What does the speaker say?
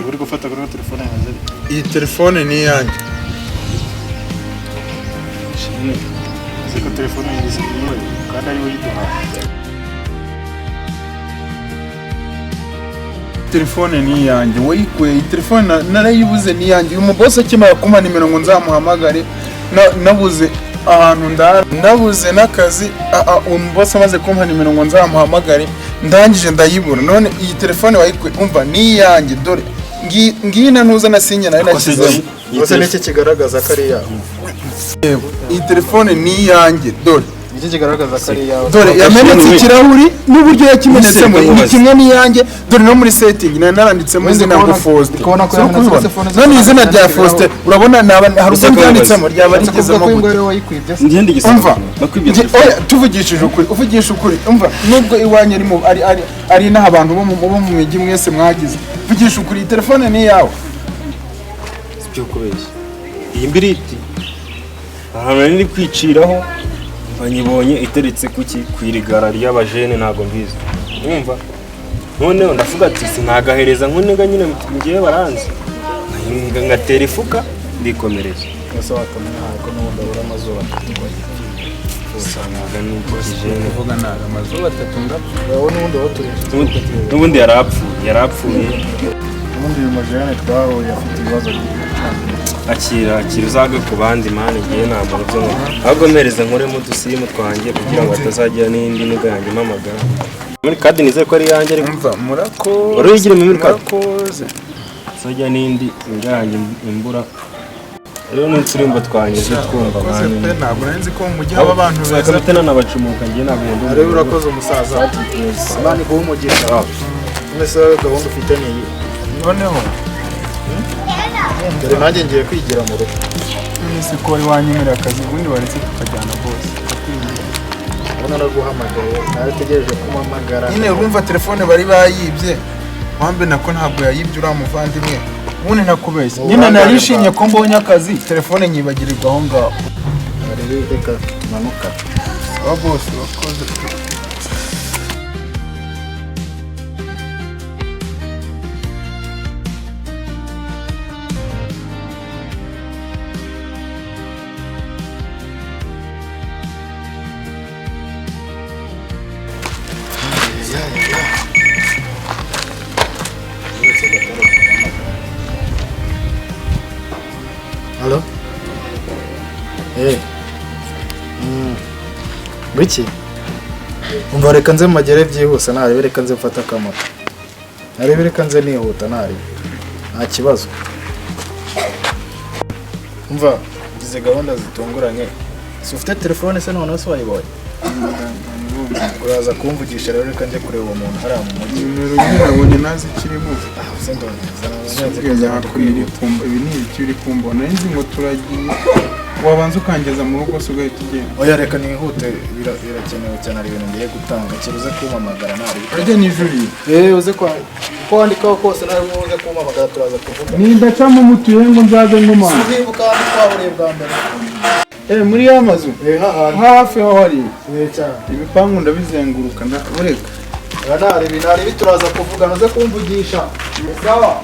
uri gufata kuri telefone yanjye. Iyi telefone ni iyanjye. Ziko telefone yanjye zigiye kandi ari uyiduha. Telefone ni iyanjye. Wayikuye iyi telefone narayibuze ni iyanjye. Uyu muboss akimara kumpa nimero ngo nzamuhamagare nabuze ahantu ndabuze n'akazi. Umuboss amaze kumpa nimero ngo nzamuhamagare ndangije ndayibura. None iyi telefone wayikuye umva ni iyanjye. Dore ngina ntuza na sinye nari nashyizemo. Bose n'iki kigaragaza ko ari yawe. Iyi telefone ni iyanjye. Dore iki kigaragaza ko ari yawe. Dore yamenetse ikirahuri n'uburyo yakimenetsemo ni kimwe n'iyanjye. Dore no muri setting naranditsemo izina ngo Faustin. None izina rya Faustin urabona hari ubwo ryanditsemo ryaba rigezemo umva tuvugishije ukuri uvugisha ukuri umva nubwo iwanye ari naho abantu bo mu migi mwese mwagize vugisha ukuri telefone ni yawe. Sibyo kubeshya iyi mbiriti ahantu nari kwiciraho banyibonye iteretse kuki kwirigara ry'abajene ntago mbizi umva noneho ndavuga ati sinagahereza nkunega nyine ngiye baranze ngatera ifuka ndikomereza ese wakamenya ko n'ubundi abura amazuba usanga nuko jene uvuga naga amazuba atatunga wowe n'ubundi waturije n'ubundi yarapfuye n'ubundi uyu majene twahuye afite ibibazo akira uzaga ku bandi mani ngiye nta muntu byo ahubwo mpereza nkoremo udusimu twanjye kugira ngo atazagira n'indi niga yanjye mpamagara muri kadi nizere ko ari yanjye ariko umva murako wari wigire muri kadi azajya n'indi niga yanjye imbura rero n'insurimbo twanyuze twumva mani ntabwo nzi ko mu gihe aba bantu beza batena nabacumuka ngiye ntabwo ndumva rero urakoze umusaza Imana iguhe umugisha mwese gahunda ufite niyi noneho dore nanjye ngiye kwigira mu rugo ese ko wari wanyemerera akazi ubundi waretse tukajyana bose ubona naguhamagaye nategereje kumamagara nyine urumva telefone bari bayibye wambe nako ntabwo yayibye uriya muvandimwe ubundi nakubeshye nyine narishimye ko mbonye akazi telefone nyibagirirwa aho ngaho reka manuka aba bose bakoze Halo? Biki? Umva reka nze magere byihuse narebe reka nze mfata akamoto. Narebe reka nze nihuta narebe. Nta kibazo. Umva ngize gahunda zitunguranye. Si ufite telefone se none se wayibonye? Uraza kumvugisha rero reka nje kureba uwo muntu hariya mu mujyi. nimero nyine nabonye nazi ikirimo Se ibi ni iki uri kumbona nzi ngo turagiye wabanza ukangeza mu rugo se ugahita ugenda oya reka nihute birakenewe cyane ari ibintu ngiye gutanga kiruze kumpamagara nari ajya nijuri uze ko wandikaho kose nari uze kumpamagara turaza kuvuga nindacamo mutuye ngo nzaze ngumana nibuka twahuriye bwa mbere muri ya mazu hafi aho hari cyane ibipangu ndabizenguruka ureka nari turaza kuvugana uze kumvugisha sawa